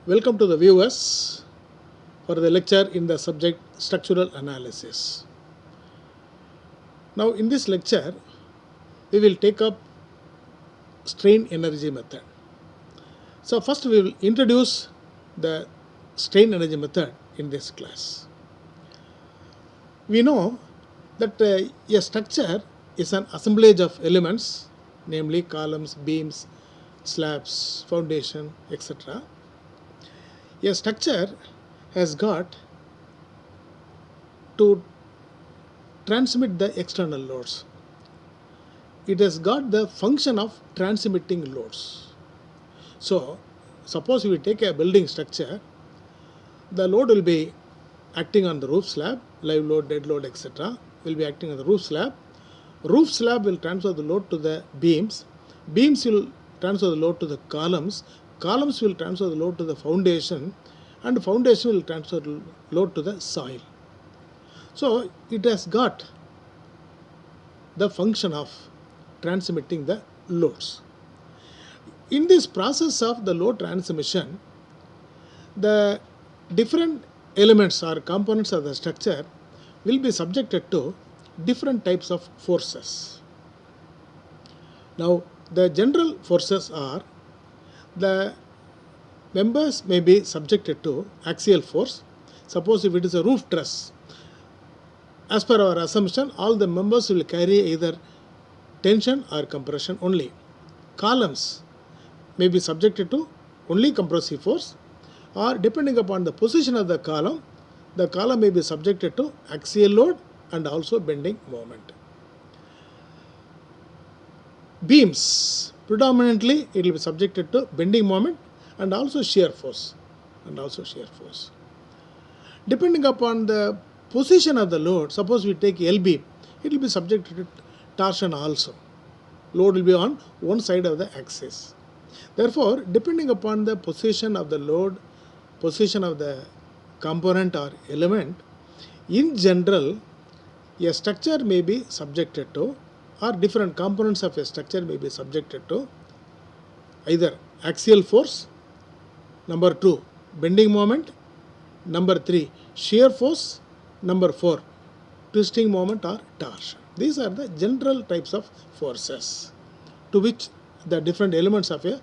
Welcome to the viewers for the lecture in the subject structural analysis. Now in this lecture we will take up strain energy method. So first we will introduce the strain energy method in this class. We know that a structure is an assemblage of elements, namely columns, beams, slabs, foundation, etc. A structure has got to transmit the external loads. It has got the function of transmitting loads. So, suppose we take a building structure, the load will be acting on the roof slab, live load, dead load, etc. will be acting on the roof slab. Roof slab will transfer the load to the beams. Beams will transfer the load to the columns. Columns will transfer the load to the foundation, and foundation will transfer the load to the soil. So it has got the function of transmitting the loads. In this process of the load transmission, the different elements or components of the structure will be subjected to different types of forces. Now, the general forces are the members may be subjected to axial force. Suppose if it is a roof truss, as per our assumption, all the members will carry either tension or compression only. Columns may be subjected to only compressive force, or depending upon the position of the column may be subjected to axial load and also bending moment. Beams, predominantly it will be subjected to bending moment and also shear force. Depending upon the position of the load, suppose we take L beam, it will be subjected to torsion also. Load will be on one side of the axis. Therefore, depending upon the position of the load, position of the component or element, in general, a structure may be subjected to, or different components of a structure may be subjected to either axial force, number 2, bending moment, number 3, shear force, number 4, twisting moment or torsion. These are the general types of forces to which the different elements of a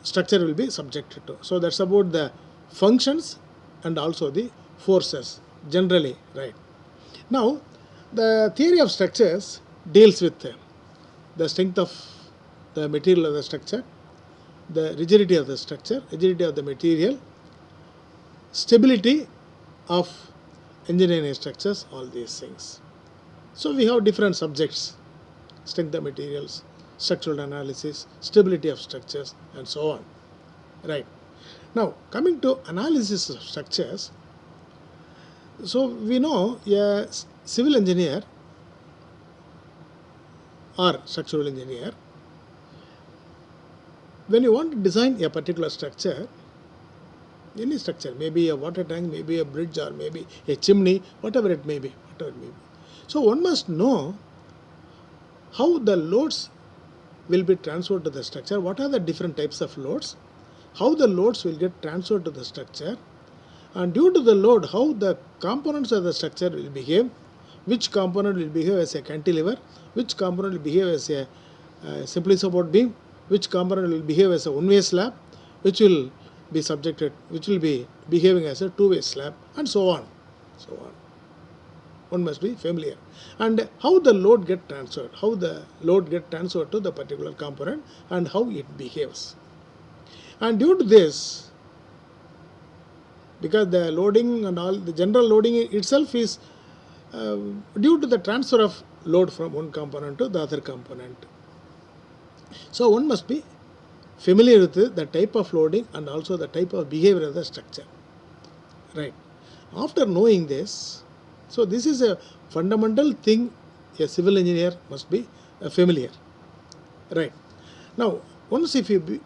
structure will be subjected to. So that's about the functions and also the forces generally, right? Now, the theory of structures deals with the strength of the material of the structure, the rigidity of the structure, rigidity of the material, stability of engineering structures, all these things. So we have different subjects: strength of materials, structural analysis, stability of structures, and so on. Right. Now, coming to analysis of structures, so we know a civil engineer or structural engineer, when you want to design a particular structure, any structure, maybe a water tank, maybe a bridge, or maybe a chimney, whatever it may be. So one must know how the loads will be transferred to the structure, what are the different types of loads, how the loads will get transferred to the structure, and due to the load, how the components of the structure will behave, which component will behave as a cantilever, which component will behave as a simply support beam, which component will behave as a one-way slab, which will be behaving as a two-way slab, and so on. One must be familiar. And how the load get transferred, to the particular component, and how it behaves. And due to this, because the loading and all, the general loading itself is due to the transfer of load from one component to the other component. So one must be familiar with the type of loading and also the type of behavior of the structure. Right. After knowing this, so this is a fundamental thing a civil engineer must be familiar. Right. Now, once if you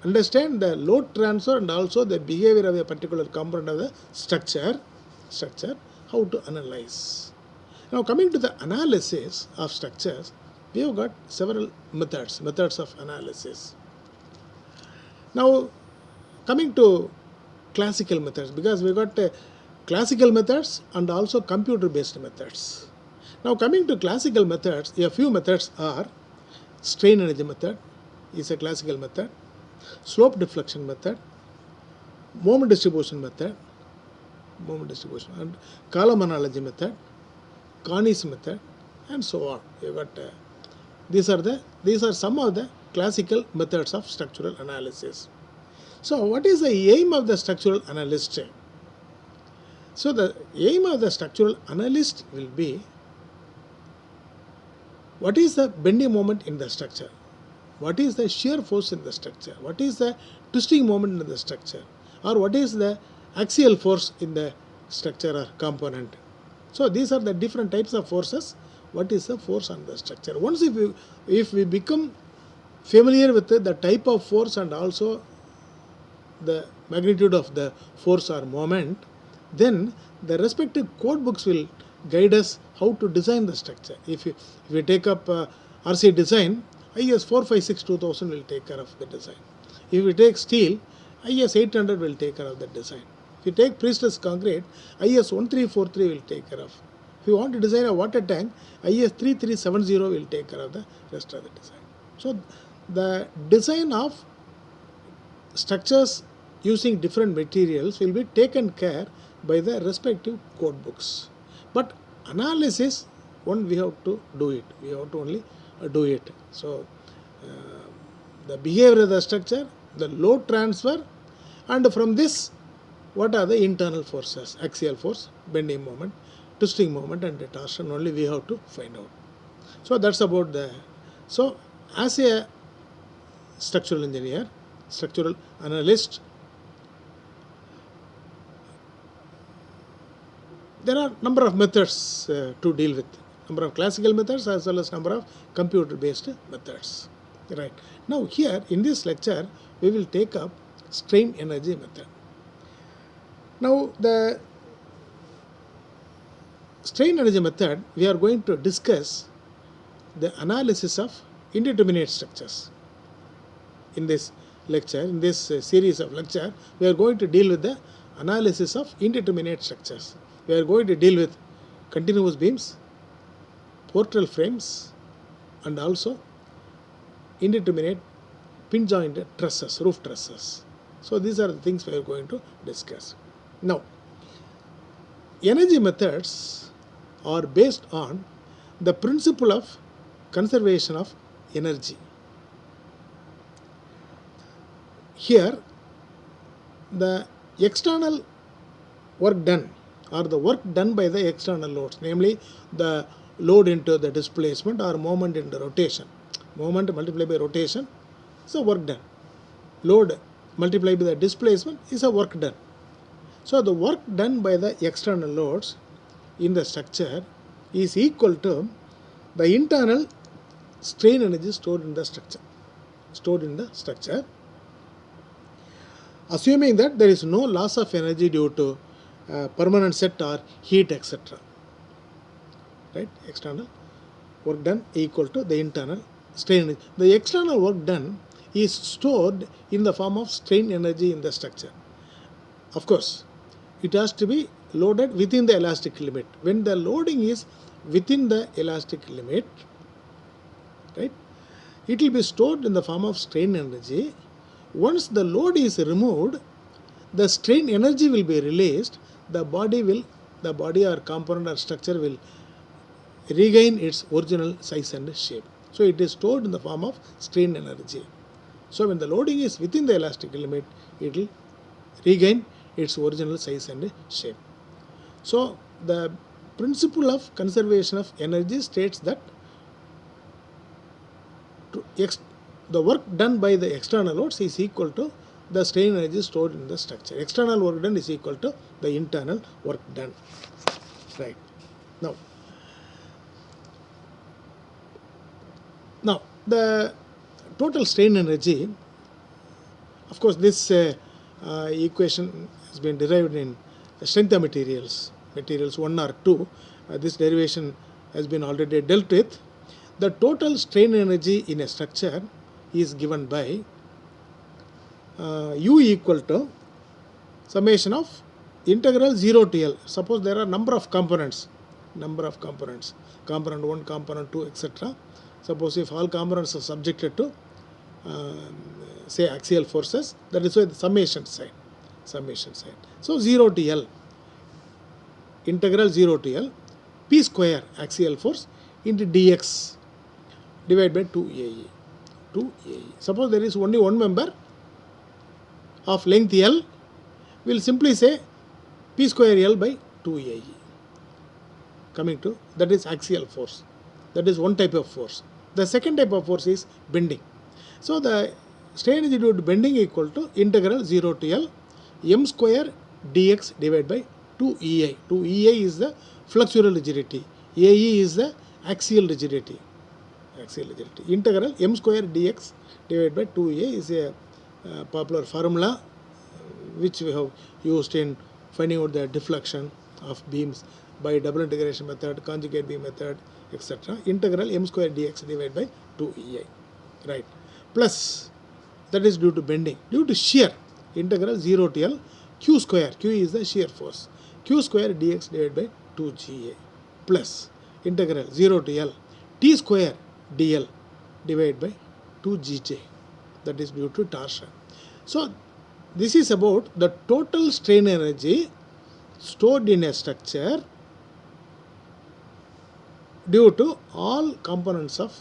understand the load transfer and also the behavior of a particular component of the structure, how to analyze. Now, coming to the analysis of structures, we have got several methods of analysis. Now, coming to classical methods, because we got classical methods and also computer based methods. Now coming to classical methods, a few methods are strain energy method is a classical method, slope deflection method, moment distribution method, and column analogy method, Carney's method, and so on. You got these are some of the classical methods of structural analysis. So what is the aim of the structural analyst? So the aim of the structural analyst will be, what is the bending moment in the structure? What is the shear force in the structure? What is the twisting moment in the structure? Or what is the axial force in the structure or component? So these are the different types of forces. What is the force on the structure? Once if we become familiar with the type of force and also the magnitude of the force or moment, then the respective code books will guide us how to design the structure. If we take up RC design, IS 456-2000 will take care of the design. If we take steel, IS 800 will take care of the design. If you take pre-stressed concrete, IS 1343 will take care of. If you want to design a water tank, IS 3370 will take care of the rest of the design. So the design of structures using different materials will be taken care by the respective code books. But analysis, one we have to do it. We have to only do it. So the behavior of the structure, the load transfer, and from this, what are the internal forces? Axial force, bending moment, twisting moment, and torsion. Only we have to find out. So that's about the. So as a structural engineer, structural analyst, there are number of methods to deal with. Number of classical methods as well as number of computer based methods. Right. Now here in this lecture we will take up strain energy method. Now the strain energy method, we are going to discuss the analysis of indeterminate structures. In this lecture, in this series of lecture, we are going to deal with the analysis of indeterminate structures. We are going to deal with continuous beams, portal frames, and also indeterminate pin jointed trusses, roof trusses. So these are the things we are going to discuss. Now, energy methods are based on the principle of conservation of energy. Here, the external work done or the work done by the external loads, namely the load into the displacement or moment into rotation. Moment multiplied by rotation is a work done. Load multiplied by the displacement is a work done. So the work done by the external loads in the structure is equal to the internal strain energy stored in the structure. Assuming that there is no loss of energy due to permanent set or heat, etc. Right? External work done equal to the internal strain energy. The external work done is stored in the form of strain energy in the structure. Of course, it has to be loaded within the elastic limit. When the loading is within the elastic limit, right, it will be stored in the form of strain energy. Once the load is removed, the strain energy will be released. The body or component or structure will regain its original size and shape. So it is stored in the form of strain energy. So when the loading is within the elastic limit, it will regain its original size and shape. So the principle of conservation of energy states that the work done by the external loads is equal to the strain energy stored in the structure. External work done is equal to the internal work done. Right. Now the total strain energy, of course this equation has been derived in strength of materials 1 or 2. This derivation has been already dealt with. The total strain energy in a structure is given by U equal to summation of integral 0 to L. Suppose there are number of components, component 1, component 2, etc. Suppose if all components are subjected to say axial forces, that is why the summation sign. So 0 to L, integral 0 to L, P square axial force into dx divided by 2AE. Suppose there is only one member of length L, we will simply say P square L by 2AE. Coming to, that is axial force. That is one type of force. The second type of force is bending. So the strain energy due to bending equal to integral 0 to L m square dx divided by 2EI. 2EI is the flexural rigidity. AE is the axial rigidity. Integral m square dx divided by 2EI is a popular formula which we have used in finding out the deflection of beams by double integration method, conjugate beam method, etc. Integral m square dx divided by 2EI. Right. Plus, that is due to bending. Due to shear, integral 0 to L q square, q is the shear force, q square dx divided by 2GA plus integral 0 to L t square dl divided by 2GJ, that is due to torsion. So this is about the total strain energy stored in a structure due to all components of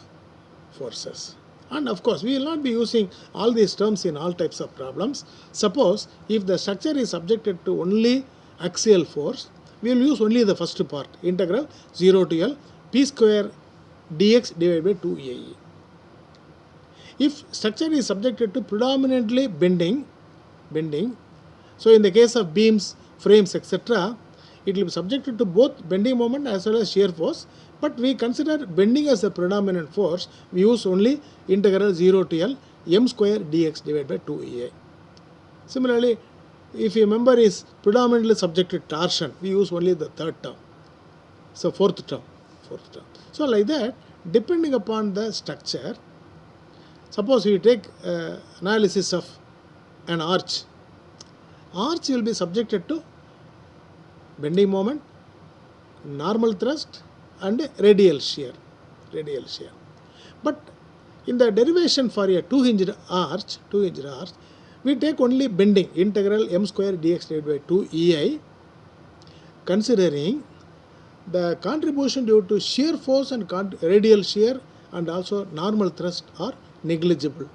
forces. And of course, we will not be using all these terms in all types of problems. Suppose if the structure is subjected to only axial force, we will use only the first part, integral 0 to L P square dx divided by 2AE. If structure is subjected to predominantly bending, so in the case of beams, frames, etc., it will be subjected to both bending moment as well as shear force, but we consider bending as a predominant force, we use only integral 0 to L m square dx divided by 2EI. Similarly, if a member is predominantly subjected to torsion, we use only the third term, so fourth term. So like that, depending upon the structure, suppose we take analysis of an arch will be subjected to bending moment, normal thrust and radial shear. But in the derivation for a two-hinged arch, we take only bending, integral m square dx divided by 2EI, considering the contribution due to shear force and radial shear and also normal thrust are negligible.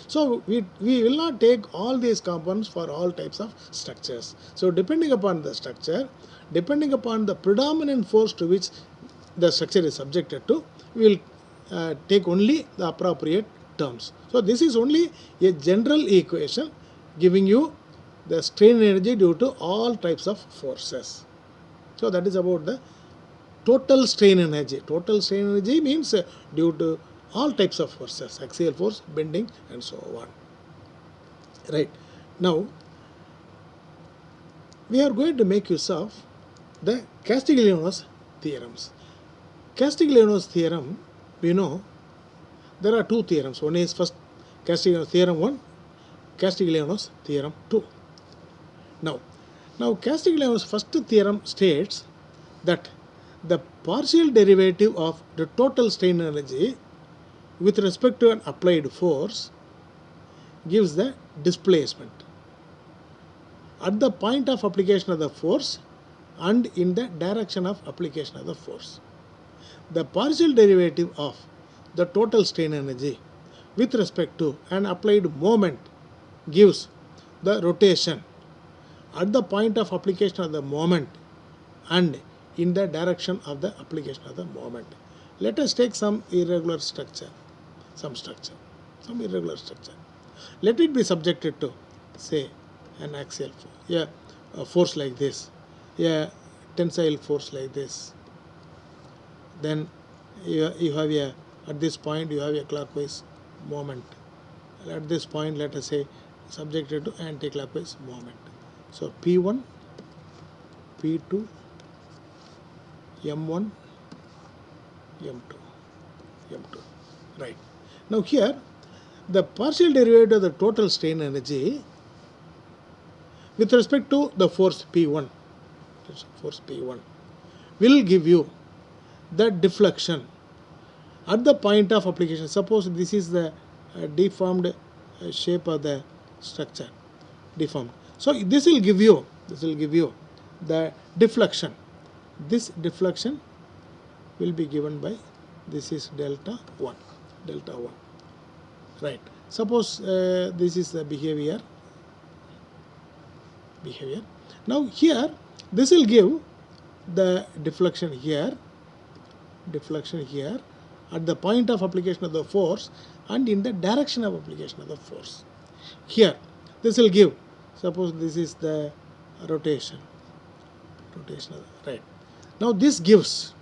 So we will not take all these components for all types of structures. So depending upon the structure, depending upon the predominant force to which the structure is subjected to, we will take only the appropriate terms. So this is only a general equation giving you the strain energy due to all types of forces. So that is about the total strain energy. Total strain energy means due to all types of forces, axial force, bending and so on. Right. Now, we are going to make use of the Castigliono's theorems. Castigliono's theorem, we know there are two theorems. One is first Castigliono's theorem 1, Castigliono's theorem 2. Now Castigliono's first theorem states that the partial derivative of the total strain energy with respect to an applied force gives the displacement at the point of application of the force and in the direction of application of the force. The partial derivative of the total strain energy with respect to an applied moment gives the rotation at the point of application of the moment and in the direction of the application of the moment. Let us take some irregular structure, some irregular structure. Let it be subjected to, say, an axial force, a force like this, a tensile force like this. Then you have at this point you have a clockwise moment. At this point, let us say, subjected to anti-clockwise moment. So P1, P2, M1, M2. Right. Now here, the partial derivative of the total strain energy with respect to the force P1, will give you the deflection at the point of application. Suppose this is the deformed shape of the structure, deformed. So this will give you the deflection. This deflection will be given by, this is delta 1, right. Suppose this is the behavior. Now here this will give the deflection here at the point of application of the force and in the direction of application of the force. Here this will give, suppose this is the rotation, right. Now this gives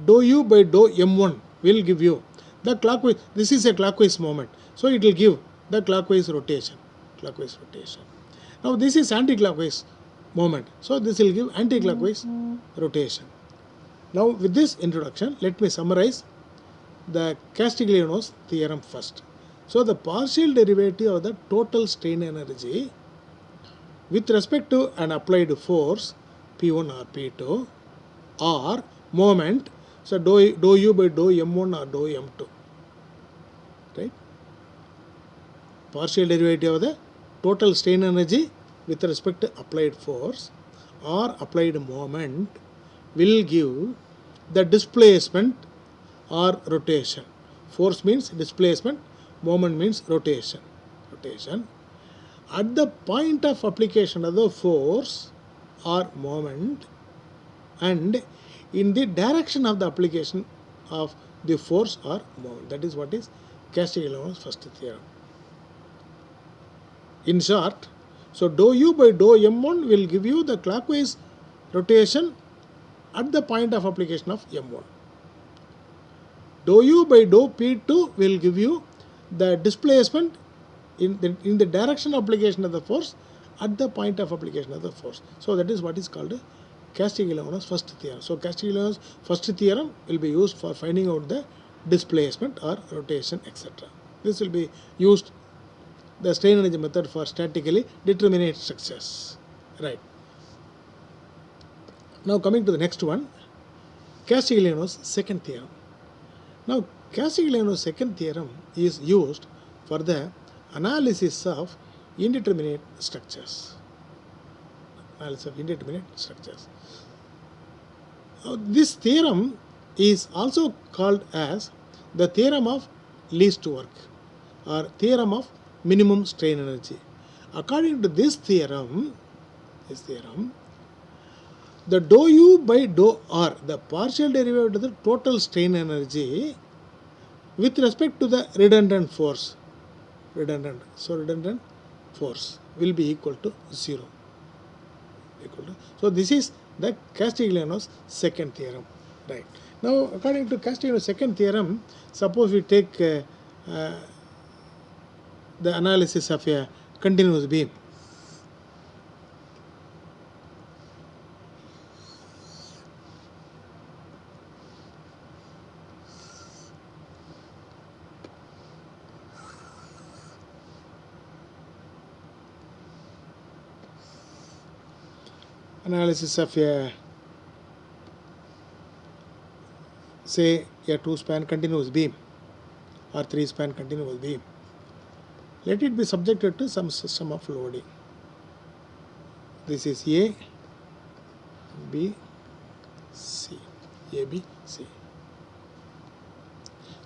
dou u by dou m1 will give you the clockwise, this is a clockwise moment, so it will give the clockwise rotation. Now this is anti-clockwise moment, so this will give anti-clockwise rotation. Now with this introduction, let me summarize the Castigliano's theorem first. So the partial derivative of the total strain energy with respect to an applied force P1 or P2 or moment, so dou u by dou m1 or dou m2, right. Partial derivative of the total strain energy with respect to applied force or applied moment will give the displacement or rotation. Force means displacement, moment means rotation. At the point of application of the force or moment and in the direction of the application of the force or moment. That is what is Castigliano's first theorem. In short, so dou u by dou m1 will give you the clockwise rotation at the point of application of m1. Dou u by dou p2 will give you the displacement in the direction of application of the force at the point of application of the force. So that is what is called Castigliano's first theorem. So Castigliano's first theorem will be used for finding out the displacement or rotation, etc. This will be used the strain energy method for statically determinate structures, right. Now coming to the next one, Castigliano's second theorem. Now Castigliano's second theorem is used for the analysis of indeterminate structures. This theorem is also called as the theorem of least work or theorem of minimum strain energy. According to this theorem, the dou u by dou r, the partial derivative of the total strain energy with respect to the redundant force, force will be equal to 0. So this is the Castigliano's second theorem, right. Now according to Castigliano's second theorem, suppose we take the analysis of a continuous beam. Analysis of a, say, a 2-span continuous beam or 3-span continuous beam. Let it be subjected to some system of loading. This is A, B, C.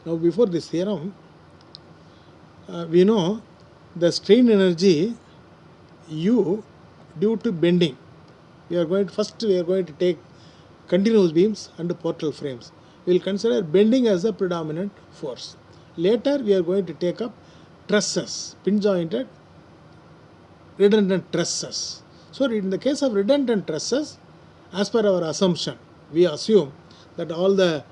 Now before this theorem, we know the strain energy U due to bending. We are going to take continuous beams and portal frames. We will consider bending as the predominant force. Later we are going to take up trusses, pin jointed redundant trusses. So in the case of redundant trusses, as per our assumption, we assume that all the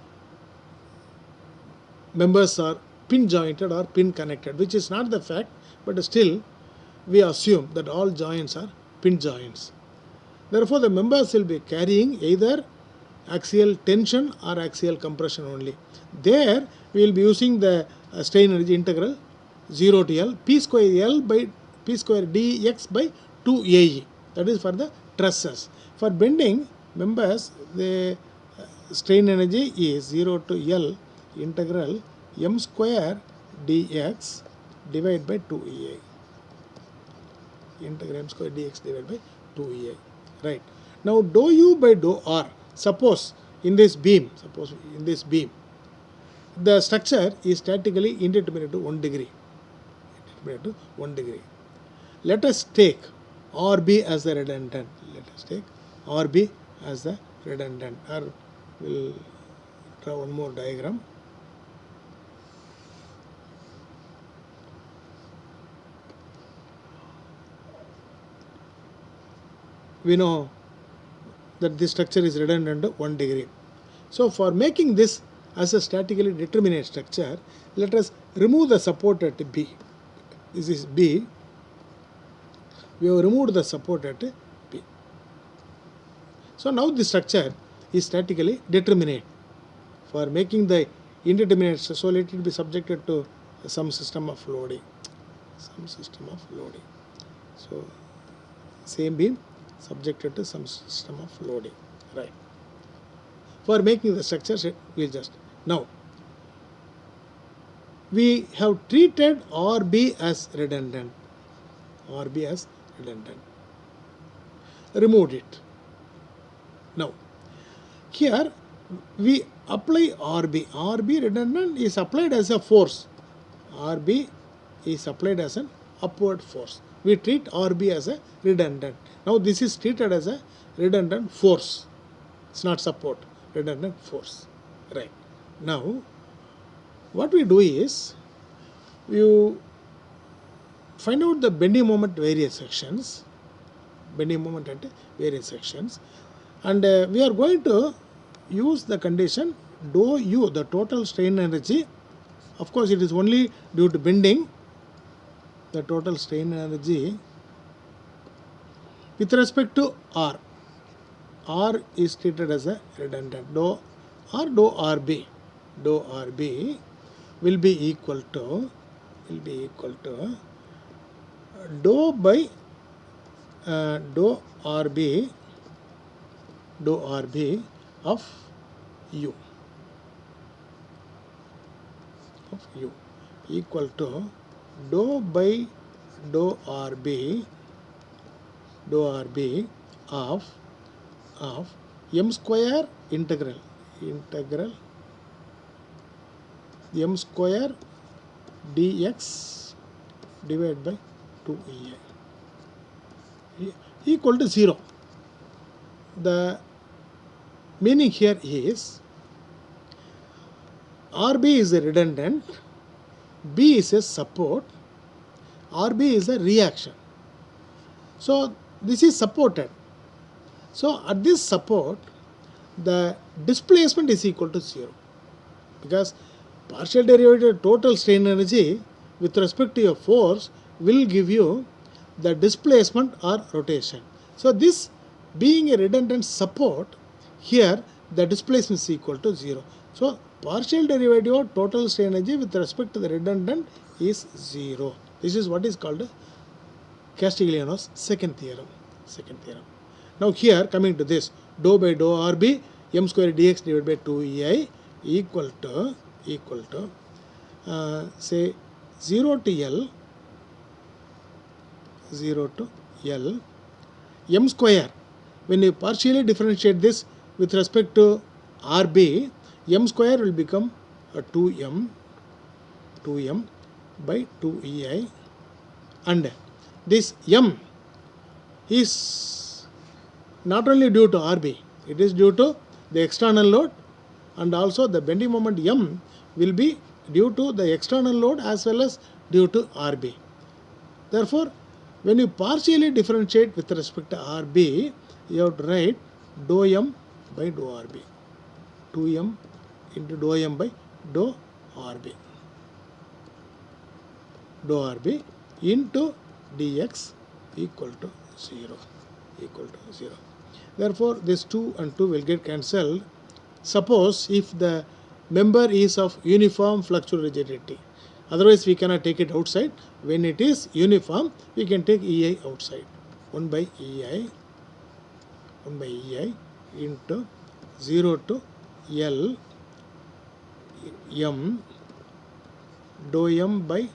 members are pin jointed or pin connected, which is not the fact, but still we assume that all joints are pin joints. Therefore, the members will be carrying either axial tension or axial compression only. There we will be using the strain energy integral 0 to L, P square L by P square dx by 2AE. That is for the trusses. For bending members, the strain energy is 0 to L integral m square dx divided by 2EI. Integral m square dx divided by 2EI. Right. Now dou U by dou R. Suppose in this beam, the structure is statically indeterminate to 1 degree. Let us take RB as the redundant. Or we'll draw one more diagram. We know that this structure is redundant to 1 degree. So for making this as a statically determinate structure, let us remove the support at B. This is B. We have removed the support at B. So now the structure is statically determinate. For making the indeterminate, so let it be subjected to some system of loading. So same beam subjected to some system of loading. Right. For making the structure, we'll just now we have treated RB as redundant. Removed it. Now here we apply RB. RB redundant is applied as a force. RB is applied as an upward force. We treat RB as a redundant. Now this is treated as a redundant force. It's not support, redundant force. Right. Now what we do is you find out the bending moment at various sections, and we are going to use the condition dou U, the total strain energy. Of course, it is only due to bending. The total strain energy with respect to R. R is treated as a redundant. Dou RB will be equal to dou by dou RB of U equal to dou by dou RB of m square integral m square dx divided by 2EI equal to 0. The meaning here is RB is a redundant, B is a support, RB is a reaction. So this is supported. So at this support, the displacement is equal to 0, because partial derivative total strain energy with respect to your force will give you the displacement or rotation. So this being a redundant support, here the displacement is equal to 0. So partial derivative of total strain energy with respect to the redundant is 0. This is what is called Castigliano's second theorem. Now here, coming to this, dou by dou RB m square dx divided by 2EI equal to say 0 to L m square. When you partially differentiate this with respect to RB, m square will become a 2m by 2EI, and this m is not only due to RB, it is due to the external load, and also the bending moment m will be due to the external load as well as due to RB. Therefore, when you partially differentiate with respect to RB, you have to write dou m by dou RB, 2m into dou m by dou RB into dx equal to 0. Therefore, this 2 and 2 will get cancelled. Suppose if the member is of uniform flux rigidity, Otherwise we cannot take it outside. When it is uniform, we can take EI outside. 1 by EI into 0 to L M dou M by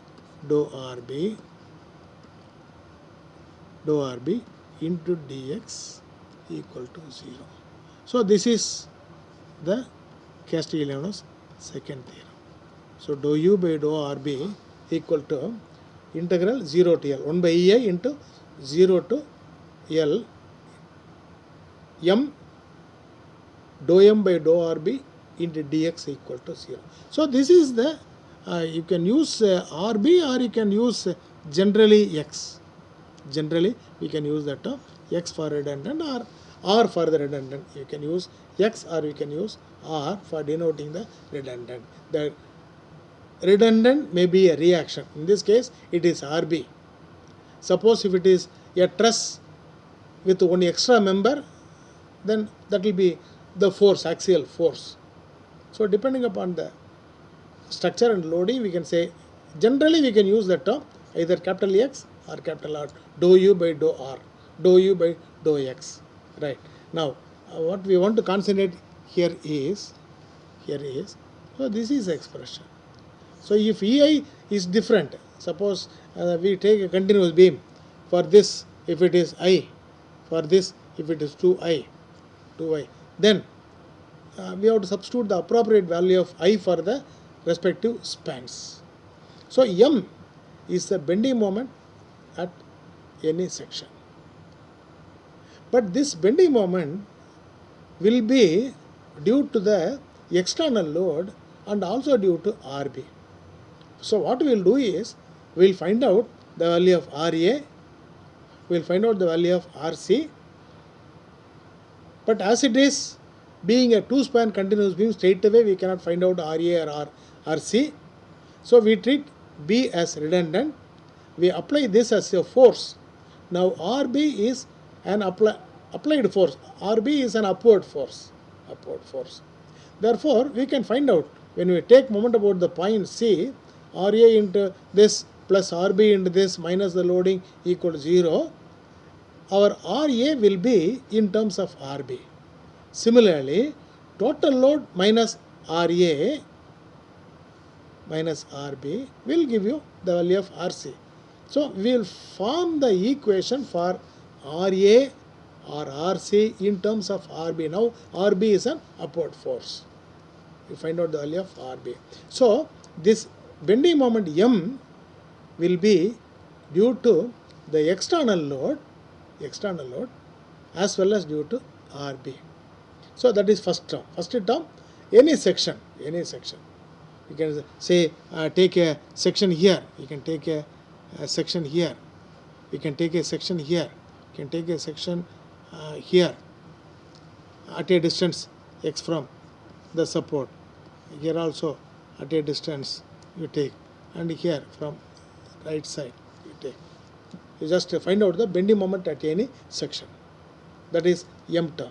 dou RB into dx equal to 0. So this is the Castigliano's second theorem. So dou U by dou RB equal to integral 0 to L 1 by EI into 0 to L M dou M by dou RB into dx equal to 0. So this is the you can use RB or you can use generally X. Generally we can use that term X for redundant or R for the redundant. You can use X or you can use R for denoting the redundant. The redundant may be a reaction. In this case it is RB. Suppose if it is a truss with one extra member, then that will be the force, axial force. So depending upon the structure and loading, we can say, generally we can use the term either capital X or capital R, dou U by dou R, dou U by dou X. Right. Now what we want to concentrate here is, so this is the expression. So if EI is different, suppose we take a continuous beam, for this if it is I, for this if it is 2I, then we have to substitute the appropriate value of I for the respective spans. So M is the bending moment at any section. But this bending moment will be due to the external load and also due to RB. So what we will do is, we will find out the value of RA, we will find out the value of RC, but as it is being a two-span continuous beam, straight away we cannot find out RA or RC. So we treat B as redundant. We apply this as a force. Now RB is an applied force. RB is an upward force. Therefore we can find out, when we take moment about the point C, RA into this plus RB into this minus the loading equal to 0, our RA will be in terms of RB. Similarly, total load minus RA minus RB will give you the value of RC. So we will form the equation for RA or RC in terms of RB. Now RB is an upward force. You find out the value of RB. So this bending moment M will be due to the external load as well as due to RB. So that is first term. First term, any section. You can say take a section here. You can take a section here. You can take a section here. You can take a section here at a distance x from the support. Here also at a distance you take, and here from right side you take. You just find out the bending moment at any section. That is M term.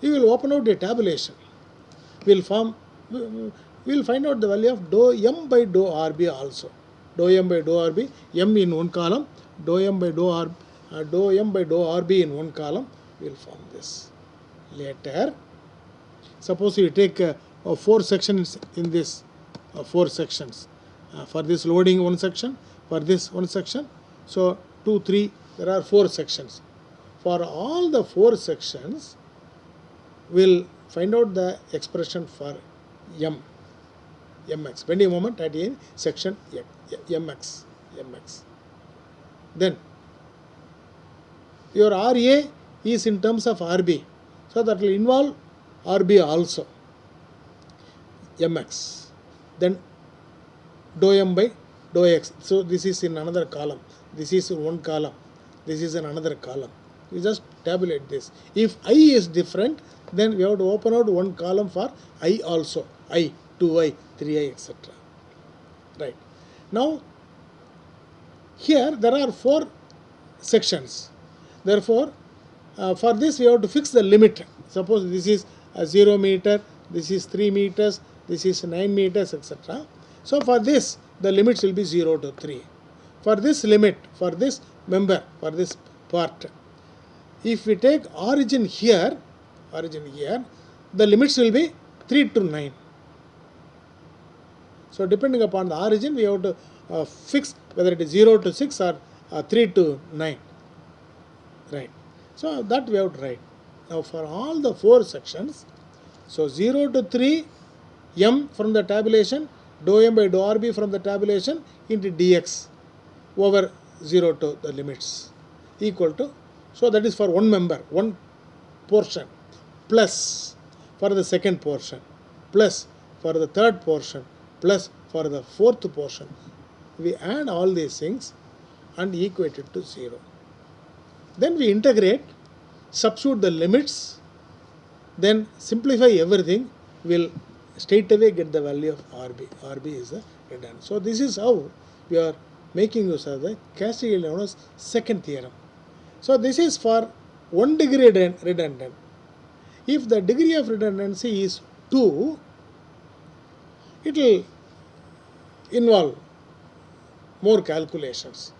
We will open out a tabulation. We will find out the value of dou M by dou RB also. Dou M by dou RB, M in one column, dou M by dou RB in one column. We will form this. Later, suppose you take 4 sections in this, 4 sections. For this loading one section, for this one section. So 2, 3, there are 4 sections. For all the 4 sections, we will find out the expression for Mx, bending moment at any section Mx. Then your RA is in terms of RB, so that will involve RB also, Mx. Then dou M by dou X. So this is in another column. This is in one column. This is in another column. You just tabulate this. If I is different, then we have to open out one column for I also. I, 2I, 3I, etc. Right. Now, here there are 4 sections. Therefore, for this we have to fix the limit. Suppose this is 0 meter, this is 3 meters, this is 9 meters, etc. So for this, the limits will be 0 to 3. For this limit, for this member, for this part, if we take origin here, the limits will be 3 to 9. So depending upon the origin, we have to fix whether it is 0 to 6 or 3 to 9. Right. So that we have to write. Now for all the 4 sections, so 0 to 3, m from the tabulation, dou m by dou rb from the tabulation into dx over 0 to the limits equal to, so that is for one member, one portion, plus for the second portion, plus for the third portion, plus for the fourth portion. We add all these things and equate it to 0. Then we integrate, substitute the limits, then simplify everything, will straight away get the value of RB. RB is the redundant. So this is how we are making use of the Castigliano's second theorem. So this is for 1 degree redundant. If the degree of redundancy is 2, it will involve more calculations.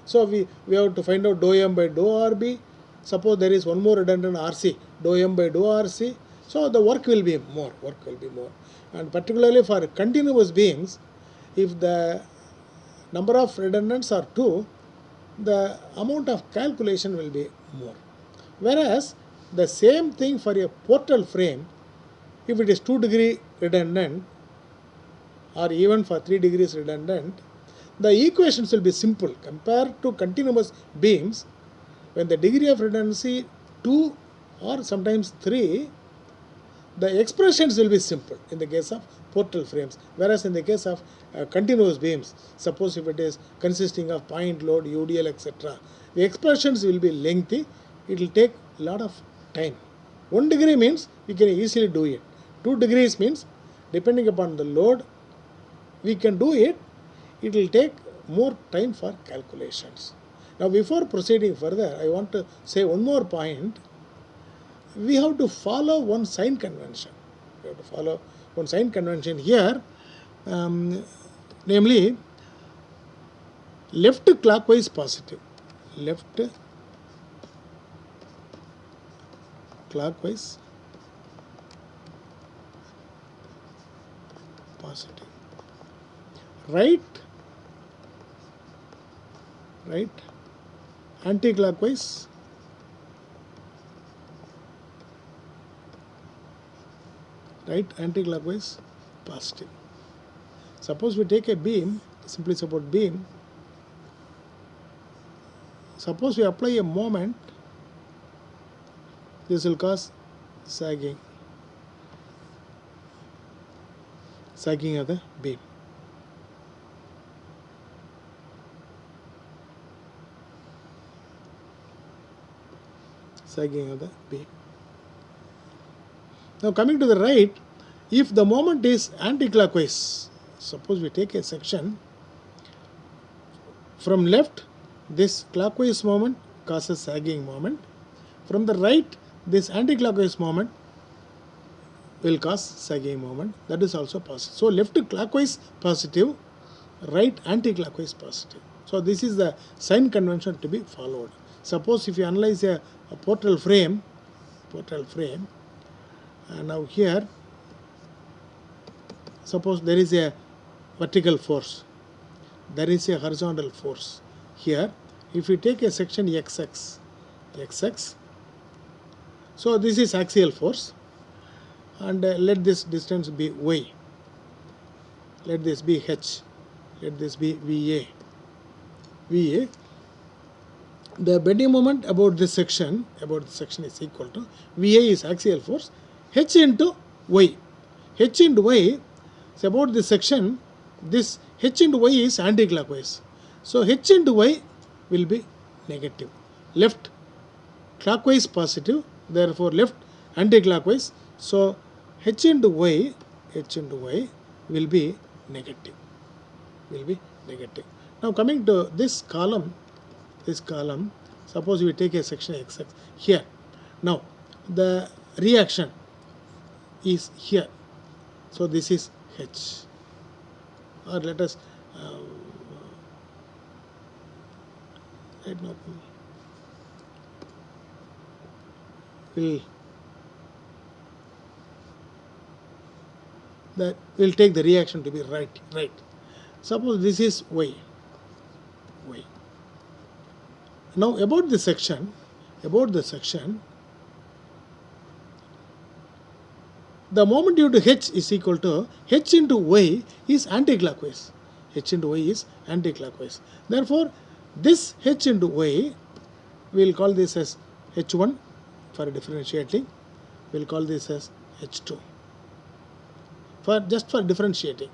So we have to find out dou m by dou rb. Suppose there is one more redundant rc, dou m by dou rc. So the work will be more. And particularly for continuous beams, if the number of redundants are 2, the amount of calculation will be more. Whereas the same thing for a portal frame, if it is 2 degree redundant or even for 3 degrees redundant, the equations will be simple compared to continuous beams. When the degree of redundancy 2 or sometimes 3, the expressions will be simple in the case of portal frames, whereas in the case of continuous beams, suppose if it is consisting of point load, UDL, etc., the expressions will be lengthy. It will take a lot of time. 1 degree means we can easily do it. 2 degrees means depending upon the load we can do it. It will take more time for calculations. Now before proceeding further, I want to say one more point. We have to follow one sign convention. We have to follow one sign convention here, namely left clockwise positive. Left clockwise positive. Right anti-clockwise positive. Suppose we take a beam, simply support beam. Suppose we apply a moment, this will cause sagging of the beam. Sagging of the beam. Now coming to the right, if the moment is anti-clockwise, suppose we take a section from left, this clockwise moment causes sagging moment. From the right, this anti-clockwise moment will cause sagging moment. That is also positive. So left clockwise positive, right anti-clockwise positive. So this is the sign convention to be followed. Suppose if you analyze a portal frame, and now here, suppose there is a vertical force, there is a horizontal force. Here, if we take a section XX, so this is axial force, and let this distance be Y, let this be H, let this be VA. The bending moment about this section is equal to VA is axial force, H into Y. H into Y, so about this section, this H into Y is anti-clockwise. So H into Y will be negative. Left clockwise positive, therefore left anti-clockwise. So H into Y will be negative. Now coming to this column, suppose we take a section XX here. Now the reaction is here. So this is H. or let us right now we'll take the reaction to be right. Suppose this is y. Now about the section, the moment due to h is equal to h into y is anticlockwise. H into y is anticlockwise. Therefore, this h into y, we'll call this as h1 for differentiating. We'll call this as h2 just for differentiating.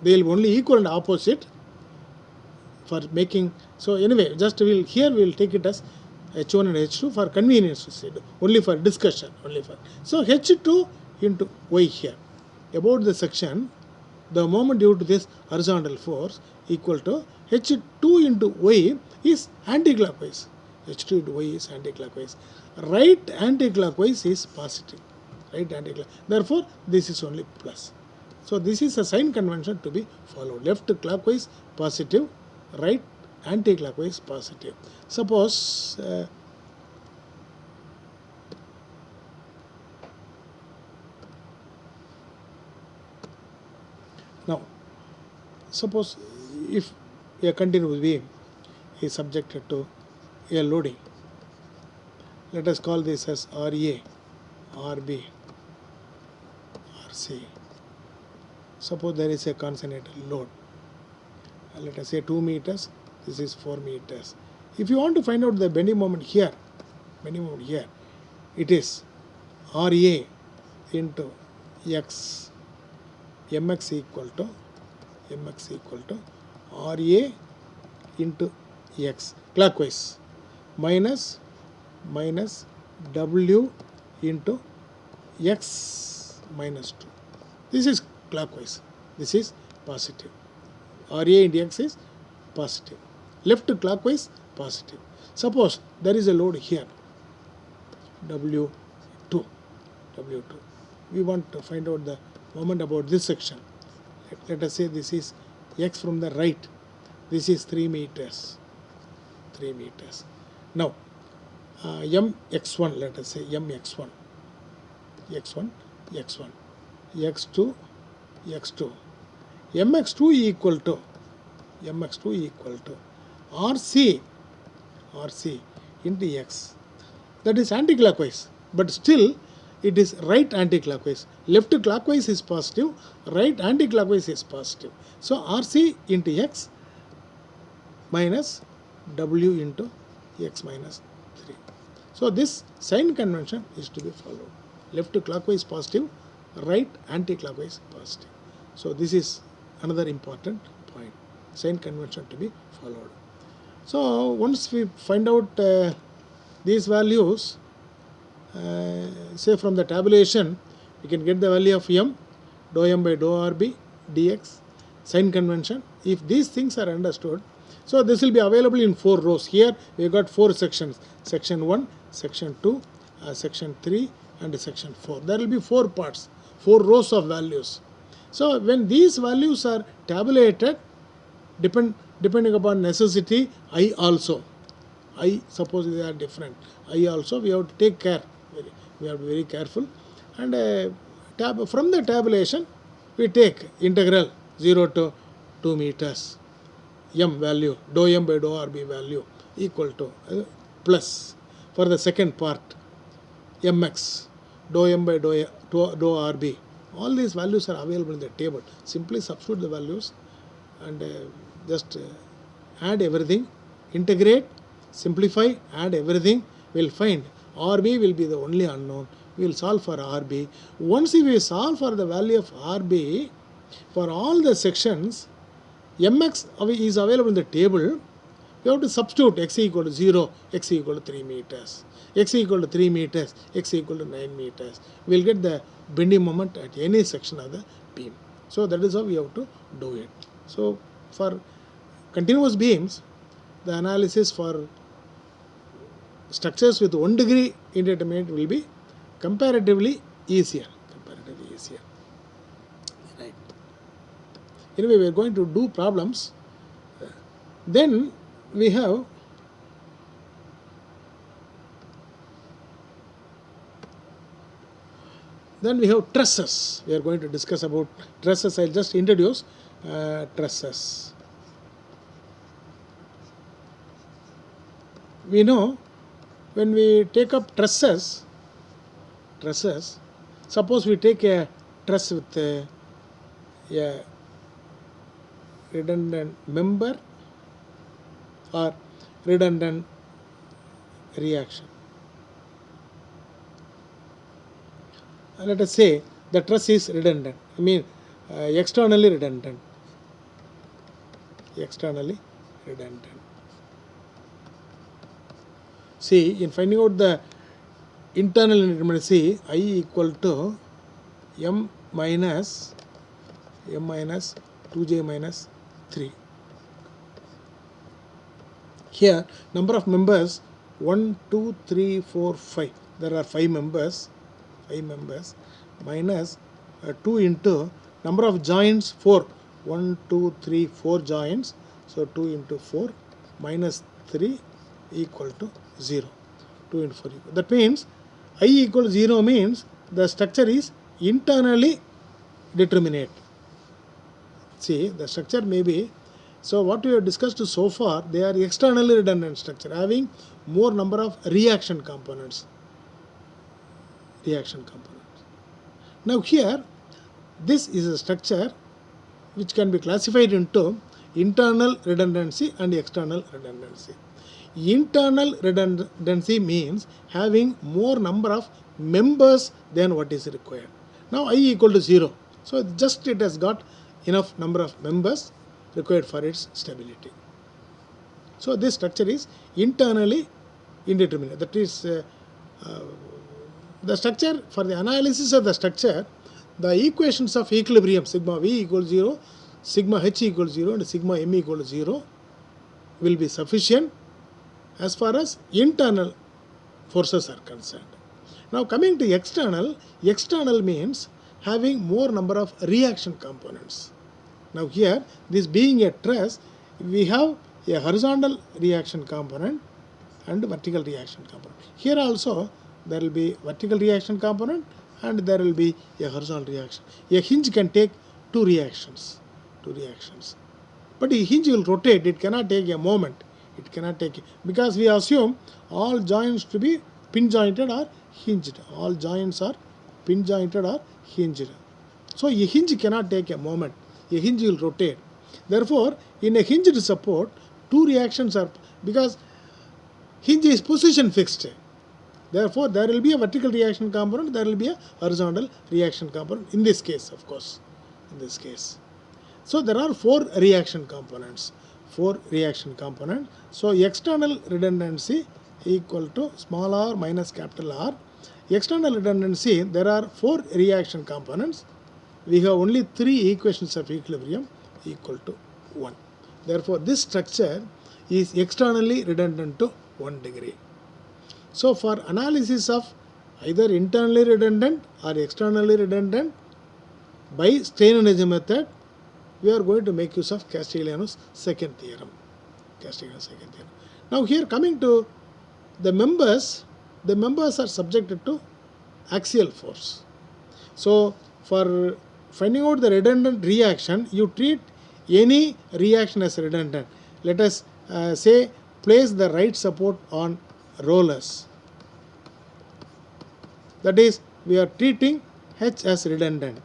They will only equal and opposite for making. So anyway, just we'll take it as h1 and h2 for convenience, only for discussion, so h2 into y here. About the section, the moment due to this horizontal force equal to h2 into y is anticlockwise. h2 into y is anticlockwise. Right anticlockwise is positive. Therefore, this is only plus. So this is a sign convention to be followed. Left clockwise positive, right anti-clockwise positive. Suppose now suppose if a continuous beam is subjected to a loading, let us call this as RA, RB, RC. Suppose there is a consonant load, let us say 2 meters, this is 4 meters. If you want to find out the bending moment here, it is RA into X, mx equal to RA into X clockwise minus W into X minus 2. This is clockwise, this is positive. RA into X is positive. Left clockwise positive. Suppose there is a load here, W2. We want to find out the moment about this section. Let us say this is X from the right. This is 3 meters. Now, mx1, let us say mx1, x1, x2, mx2 equal to RC into X. That is anticlockwise, but still it is right anticlockwise. Left clockwise is positive, right anticlockwise is positive. So RC into X minus W into X minus 3. So this sign convention is to be followed. Left clockwise positive, right anticlockwise positive. So this is another important point. Sign convention to be followed. So once we find out these values, say from the tabulation, we can get the value of m, dou m by dou rb, dx, sign convention. If these things are understood, so this will be available in 4 rows. Here we got 4 sections, section 1, section 2, section 3 and section 4. There will be 4 parts, 4 rows of values. So when these values are tabulated, depending upon necessity, I suppose they are different. I also, we have to take care. We have to be very careful. And from the tabulation, we take integral 0 to 2 meters. M value, dou m by dou rb value equal to plus. For the second part, mx, dou m by dou rb. All these values are available in the table. Simply substitute the values and just add everything, integrate, simplify, add everything. We will find RB will be the only unknown. We will solve for RB. Once we solve for the value of RB, for all the sections, mx is available in the table. We have to substitute x equal to 0, x equal to 3 meters, x equal to 3 meters, x equal to 9 meters. We will get the bending moment at any section of the beam. So that is how we have to do it. So for continuous beams, the analysis for structures with 1 degree indeterminate will be comparatively easier. Right. Anyway, we are going to do problems. Then we have trusses. We are going to discuss about trusses. I'll just introduce trusses. We know when we take up trusses, suppose we take a truss with a redundant member or redundant reaction. Let us say the truss is redundant. I mean externally redundant. See, in finding out the internal indeterminacy, I equal to m minus 2j minus 3. Here number of members 1, 2, 3, 4, 5. There are 5 members minus 2 into number of joints 4. 1, 2, 3, 4 joints. So 2 into 4 minus 3 equal to 0. 2 into 4 equal. That means I equal to 0 means the structure is internally determinate. See, the structure may be, so what we have discussed so far, they are externally redundant structure having more number of reaction components. Now here, this is a structure which can be classified into internal redundancy and external redundancy. Internal redundancy means having more number of members than what is required. Now I equal to 0. So just it has got enough number of members required for its stability. So this structure is internally indeterminate. That is the structure, for the analysis of the structure, the equations of equilibrium sigma v equals 0, sigma h equals 0 and sigma m equals 0 will be sufficient as far as internal forces are concerned. Now coming to external means having more number of reaction components. Now here, this being a truss, we have a horizontal reaction component and vertical reaction component. Here also there will be vertical reaction component and there will be a horizontal reaction. A hinge can take two reactions. But a hinge will rotate, it cannot take a moment. Because we assume all joints to be pin jointed or hinged. All joints are pin jointed or hinged. So a hinge cannot take a moment. A hinge will rotate. Therefore, in a hinged support, two reactions are, because hinge is position fixed. Therefore, there will be a vertical reaction component, there will be a horizontal reaction component, in this case, of course. So there are 4 reaction components. So external redundancy equal to small r minus capital R. External redundancy, there are 4 reaction components. We have only 3 equations of equilibrium equal to 1. Therefore, this structure is externally redundant to 1 degree. So for analysis of either internally redundant or externally redundant by strain energy method, we are going to make use of Castigliano's second theorem. Now here, coming to the members are subjected to axial force. So for finding out the redundant reaction, you treat any reaction as redundant. Let us say place the right support on rollers. That is, we are treating H as redundant.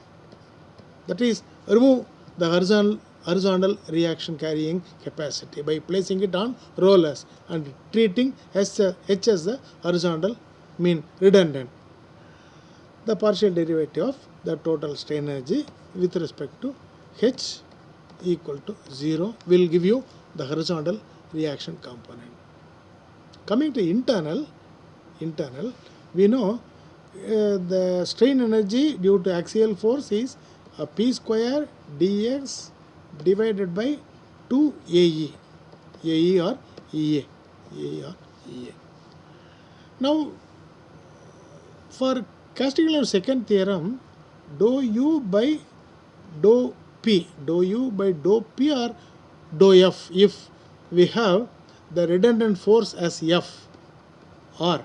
That is, remove the horizontal reaction carrying capacity by placing it on rollers and treating H as the horizontal mean redundant. The partial derivative of the total strain energy with respect to H equal to 0 will give you the horizontal reaction component. Coming to internal, we know the strain energy due to axial force is P square dx divided by 2 AE or EA. Now, for Castigliano's second theorem, dou U by dou P, dou U by dou P or dou F if we have the redundant force as F or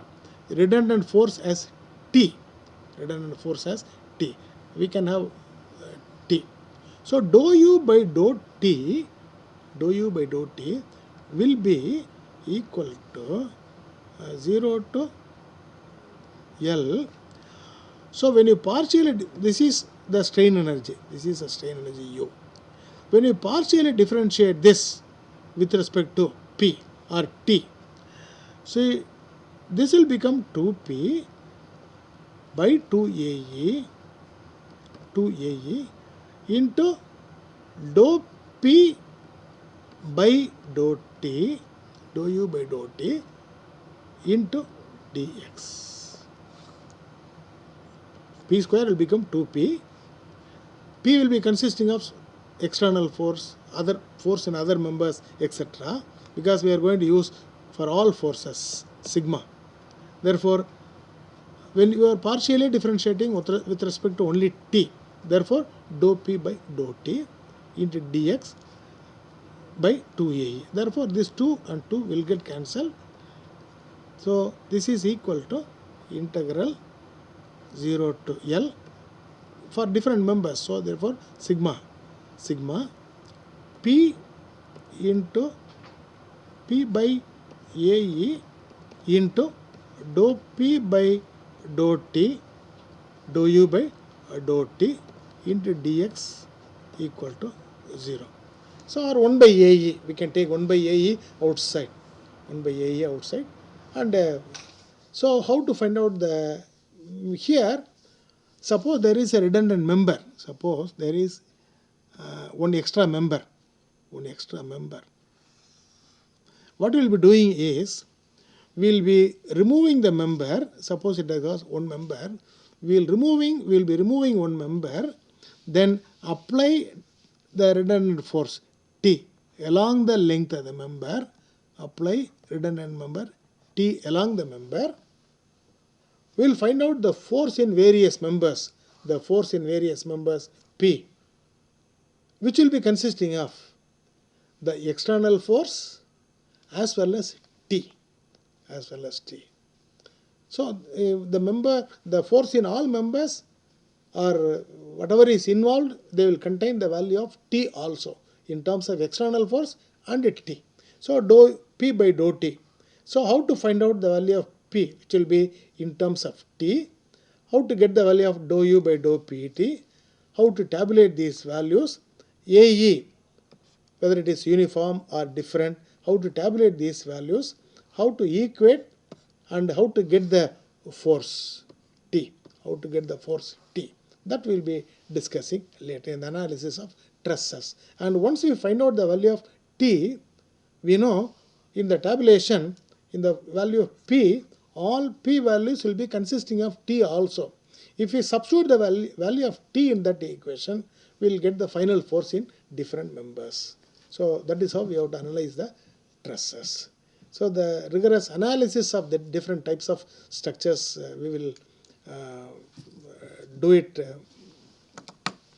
redundant force as T. Redundant force as T. We can have T. So dou U by dou T, dou U by dou T will be equal to 0 to L. So when you partially, this is the strain energy, this is a strain energy U. When you partially differentiate this with respect to P or T, see this will become 2P by 2AE, 2AE into dou P by dou T, dou U by dou T into dx. P square will become 2P. P will be consisting of external force, other force in other members, etc. because we are going to use for all forces sigma. Therefore, when you are partially differentiating with respect to only T, therefore dou P by dou T into dx by 2AE. Therefore, this 2 and 2 will get cancelled. So, this is equal to integral 0 to L for different members. So, therefore, sigma P into P by AE into dou P by dou T, dou U by dou T into dx equal to 0. So, or 1 by AE, we can take 1 by AE outside, 1 by AE outside. And so, how to find out the, here, suppose there is a redundant member, suppose there is one extra member. What we will be doing is, we will be removing the member, suppose it has one member, we will be removing one member, then apply the redundant force T along the length of the member, apply redundant member T along the member. We will find out the force in various members, P, which will be consisting of the external force as well as T. So, the force in all members or whatever is involved, they will contain the value of T also in terms of external force and T. So, dou P by dou T. So, how to find out the value of P, which will be in terms of T? How to get the value of dou U by dou PT? How to tabulate these values? AE, whether it is uniform or different, how to tabulate these values, how to equate, and how to get the force T. That we will be discussing later in the analysis of stresses. And once we find out the value of T, we know in the tabulation, in the value of P, all P values will be consisting of T also. If we substitute the value of T in that equation, we will get the final force in different members. So, that is how we have to analyze the stresses. So, the rigorous analysis of the different types of structures, we will do it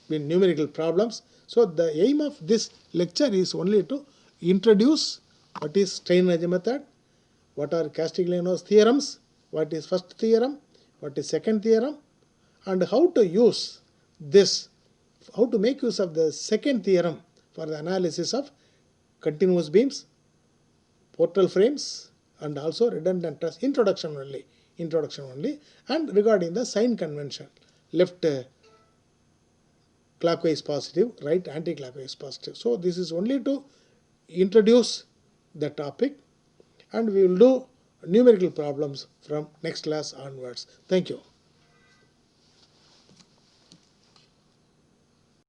in numerical problems. So, the aim of this lecture is only to introduce what is strain energy method, what are Castigliano's theorems, what is first theorem, what is second theorem, and how to use this, how to make use of the second theorem for the analysis of continuous beams, portal frames, and also redundant truss. Introduction only, and regarding the sign convention, left clockwise positive, right anti-clockwise positive. So, this is only to introduce the topic, and we will do numerical problems from next class onwards. Thank you.